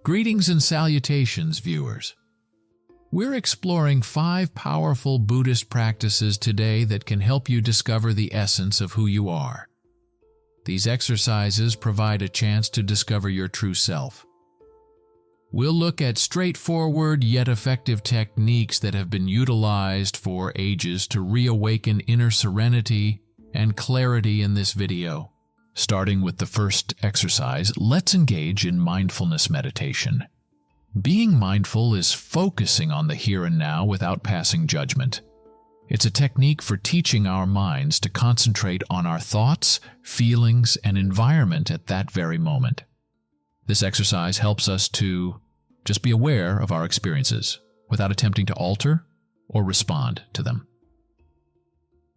Greetings and salutations, viewers. We're exploring 5 powerful Buddhist practices today that can help you discover the essence of who you are. These exercises provide a chance to discover your true self. We'll look at straightforward yet effective techniques that have been utilized for ages to reawaken inner serenity and clarity in this video. Starting with the first exercise, let's engage in mindfulness meditation. Being mindful is focusing on the here and now without passing judgment. It's a technique for teaching our minds to concentrate on our thoughts, feelings, and environment at that very moment. This exercise helps us to just be aware of our experiences without attempting to alter or respond to them.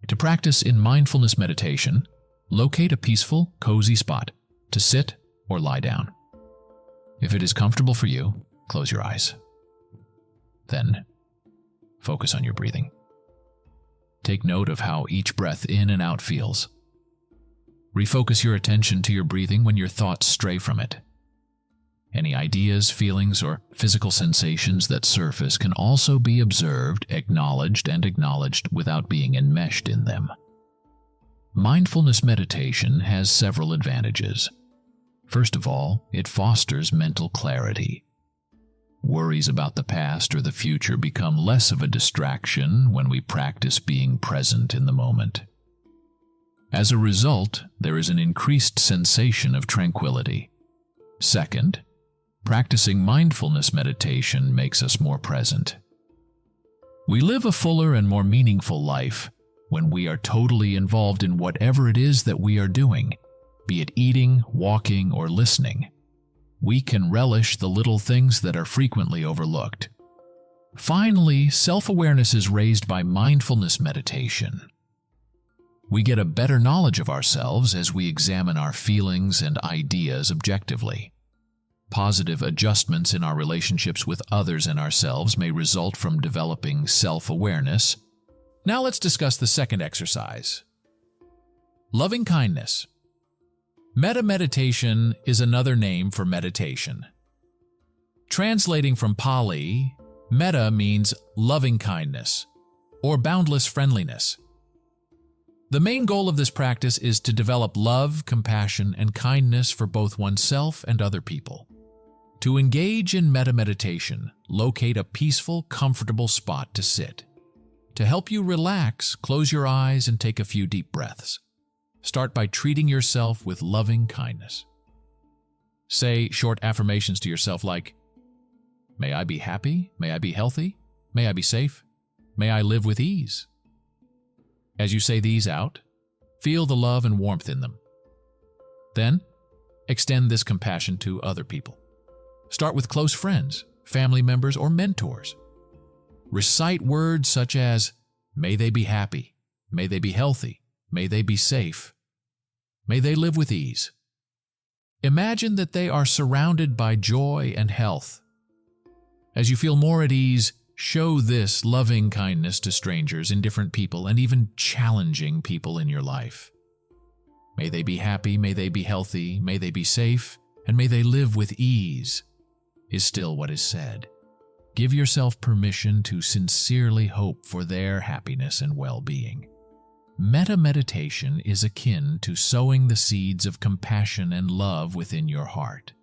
To practice in mindfulness meditation, locate a peaceful, cozy spot to sit or lie down. If it is comfortable for you, close your eyes. Then, focus on your breathing. Take note of how each breath in and out feels. Refocus your attention to your breathing when your thoughts stray from it. Any ideas, feelings, or physical sensations that surface can also be observed, acknowledged without being enmeshed in them. Mindfulness meditation has several advantages. First of all, it fosters mental clarity. Worries about the past or the future become less of a distraction when we practice being present in the moment. As a result, there is an increased sensation of tranquility. Second, practicing mindfulness meditation makes us more present. We live a fuller and more meaningful life when we are totally involved in whatever it is that we are doing, be it eating, walking, or listening. We can relish the little things that are frequently overlooked. Finally, self-awareness is raised by mindfulness meditation. We get a better knowledge of ourselves as we examine our feelings and ideas objectively. Positive adjustments in our relationships with others and ourselves may result from developing self-awareness. Now let's discuss the second exercise. Loving kindness. Metta meditation is another name for meditation. Translating from Pali, metta means loving kindness or boundless friendliness. The main goal of this practice is to develop love, compassion, and kindness for both oneself and other people. To engage in metta meditation, locate a peaceful, comfortable spot to sit. To help you relax, close your eyes and take a few deep breaths. Start by treating yourself with loving kindness. Say short affirmations to yourself like, "May I be happy, may I be healthy, may I be safe, may I live with ease." As you say these out, feel the love and warmth in them. Then, extend this compassion to other people. Start with close friends, family members, or mentors. Recite words such as, "May they be happy, may they be healthy, may they be safe, may they live with ease." Imagine that they are surrounded by joy and health. As you feel more at ease, show this loving kindness to strangers, indifferent people, and even challenging people in your life. May they be happy, may they be healthy, may they be safe, and may they live with ease, is still what is said. Give yourself permission to sincerely hope for their happiness and well-being. Metta meditation is akin to sowing the seeds of compassion and love within your heart.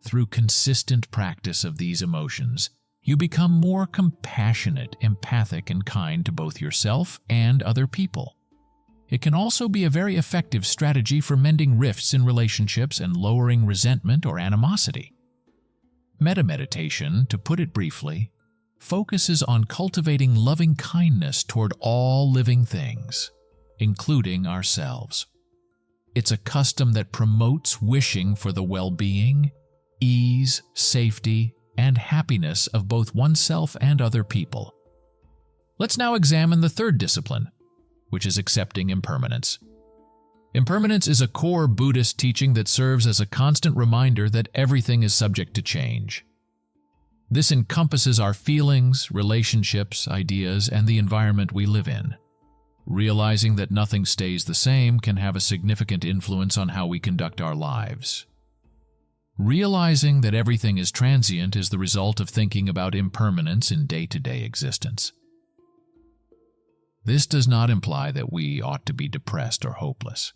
Through consistent practice of these emotions, you become more compassionate, empathic, and kind to both yourself and other people. It can also be a very effective strategy for mending rifts in relationships and lowering resentment or animosity. Metta meditation, to put it briefly, focuses on cultivating loving kindness toward all living things, including ourselves. It's a custom that promotes wishing for the well-being, ease, safety, and happiness of both oneself and other people. Let's now examine the third discipline, which is accepting impermanence. Impermanence is a core Buddhist teaching that serves as a constant reminder that everything is subject to change. This encompasses our feelings, relationships, ideas, and the environment we live in. Realizing that nothing stays the same can have a significant influence on how we conduct our lives. Realizing that everything is transient is the result of thinking about impermanence in day-to-day existence. This does not imply that we ought to be depressed or hopeless.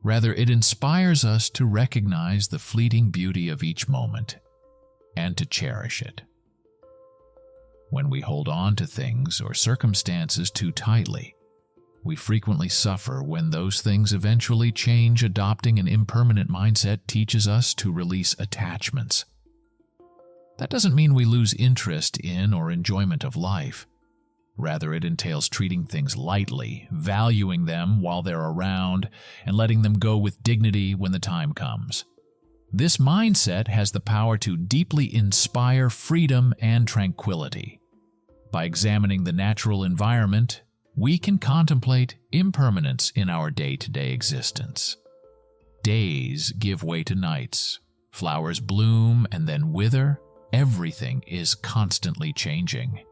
Rather, it inspires us to recognize the fleeting beauty of each moment and to cherish it. When we hold on to things or circumstances too tightly, we frequently suffer when those things eventually change. Adopting an impermanent mindset teaches us to release attachments. That doesn't mean we lose interest in or enjoyment of life. Rather, it entails treating things lightly, valuing them while they're around, and letting them go with dignity when the time comes. This mindset has the power to deeply inspire freedom and tranquility. By examining the natural environment, we can contemplate impermanence in our day-to-day existence. Days give way to nights. Flowers bloom and then wither. Everything is constantly changing.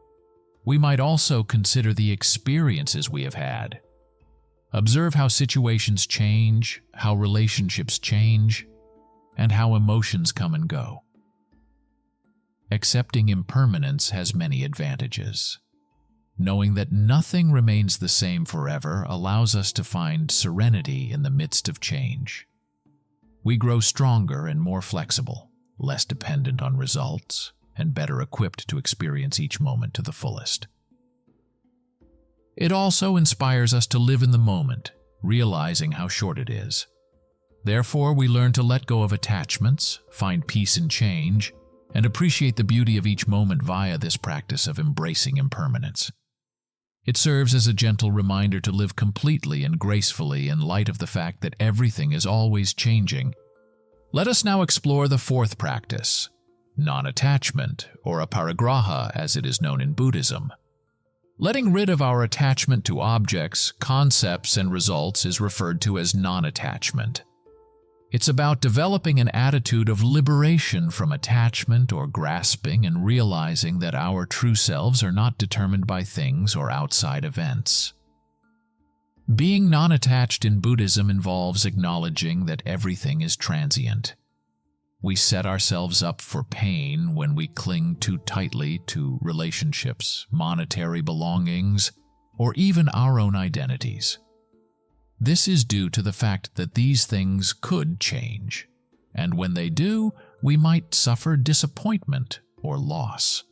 We might also consider the experiences we have had. Observe how situations change, how relationships change, and how emotions come and go. Accepting impermanence has many advantages. Knowing that nothing remains the same forever allows us to find serenity in the midst of change. We grow stronger and more flexible, less dependent on results, and better equipped to experience each moment to the fullest. It also inspires us to live in the moment, realizing how short it is. Therefore, we learn to let go of attachments, find peace in change, and appreciate the beauty of each moment via this practice of embracing impermanence. It serves as a gentle reminder to live completely and gracefully in light of the fact that everything is always changing. Let us now explore the fourth practice, non-attachment, or aparigraha as it is known in Buddhism. Letting rid of our attachment to objects, concepts, and results is referred to as non-attachment. It's about developing an attitude of liberation from attachment or grasping and realizing that our true selves are not determined by things or outside events. Being non-attached in Buddhism involves acknowledging that everything is transient. We set ourselves up for pain when we cling too tightly to relationships, monetary belongings, or even our own identities. This is due to the fact that these things could change, and when they do, we might suffer disappointment or loss.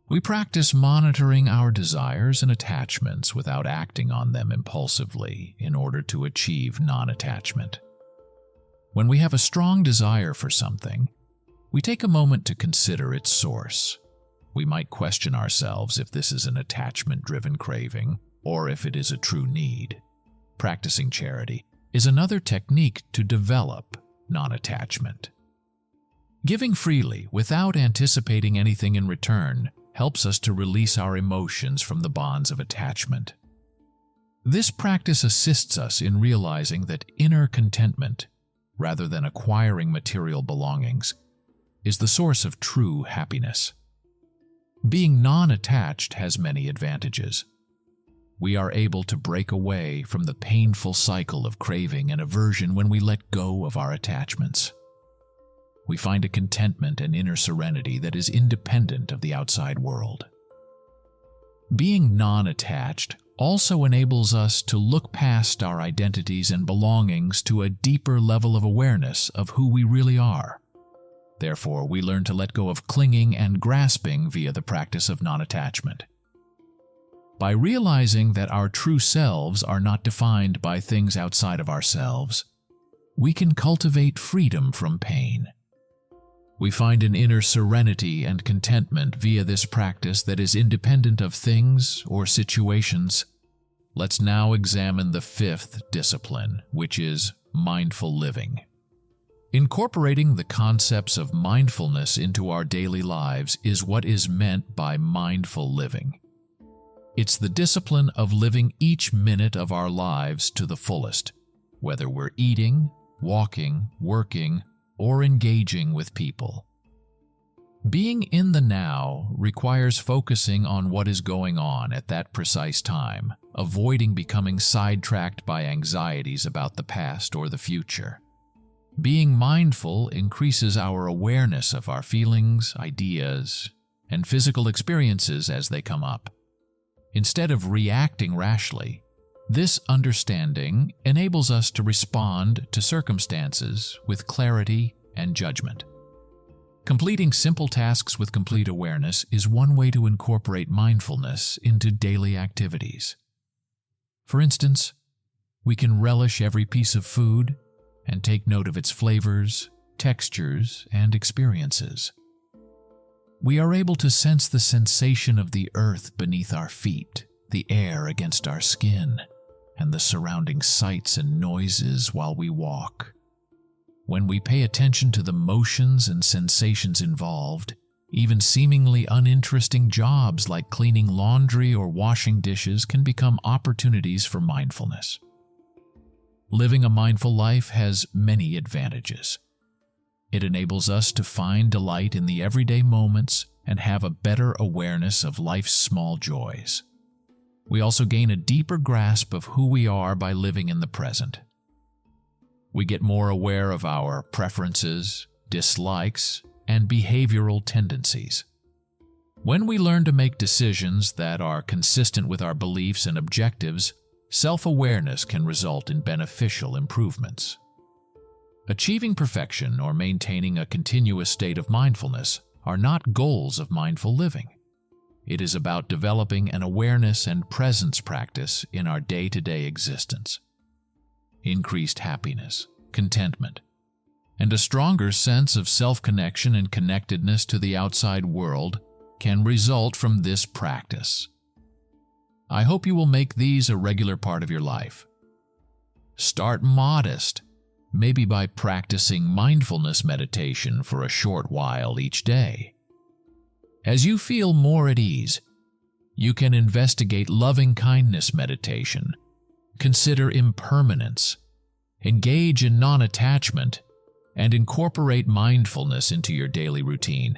We practice monitoring our desires and attachments without acting on them impulsively in order to achieve non-attachment. When we have a strong desire for something, we take a moment to consider its source. We might question ourselves if this is an attachment-driven craving or if it is a true need. Practicing charity is another technique to develop non-attachment. Giving freely without anticipating anything in return helps us to release our emotions from the bonds of attachment. This practice assists us in realizing that inner contentment, rather than acquiring material belongings, is the source of true happiness. Being non-attached has many advantages. We are able to break away from the painful cycle of craving and aversion when we let go of our attachments. We find a contentment and inner serenity that is independent of the outside world. Being non-attached also enables us to look past our identities and belongings to a deeper level of awareness of who we really are. Therefore, we learn to let go of clinging and grasping via the practice of non-attachment. By realizing that our true selves are not defined by things outside of ourselves, we can cultivate freedom from pain. We find an inner serenity and contentment via this practice that is independent of things or situations. Let's now examine the fifth discipline, which is mindful living. Incorporating the concepts of mindfulness into our daily lives is what is meant by mindful living. It's the discipline of living each minute of our lives to the fullest, whether we're eating, walking, working, or engaging with people. Being in the now requires focusing on what is going on at that precise time, avoiding becoming sidetracked by anxieties about the past or the future. Being mindful increases our awareness of our feelings, ideas, and physical experiences as they come up. Instead of reacting rashly, this understanding enables us to respond to circumstances with clarity and judgment. Completing simple tasks with complete awareness is one way to incorporate mindfulness into daily activities. For instance, we can relish every piece of food and take note of its flavors, textures, and experiences. We are able to sense the sensation of the earth beneath our feet, the air against our skin, and the surrounding sights and noises while we walk. When we pay attention to the motions and sensations involved, even seemingly uninteresting jobs like cleaning laundry or washing dishes can become opportunities for mindfulness. Living a mindful life has many advantages. It enables us to find delight in the everyday moments and have a better awareness of life's small joys. We also gain a deeper grasp of who we are by living in the present. We get more aware of our preferences, dislikes, and behavioral tendencies. When we learn to make decisions that are consistent with our beliefs and objectives, self-awareness can result in beneficial improvements. Achieving perfection or maintaining a continuous state of mindfulness are not goals of mindful living. It is about developing an awareness and presence practice in our day-to-day existence. Increased happiness, contentment, and a stronger sense of self-connection and connectedness to the outside world can result from this practice. I hope you will make these a regular part of your life. Start modest, maybe by practicing mindfulness meditation for a short while each day. As you feel more at ease, you can investigate loving-kindness meditation, consider impermanence, engage in non-attachment, and incorporate mindfulness into your daily routine.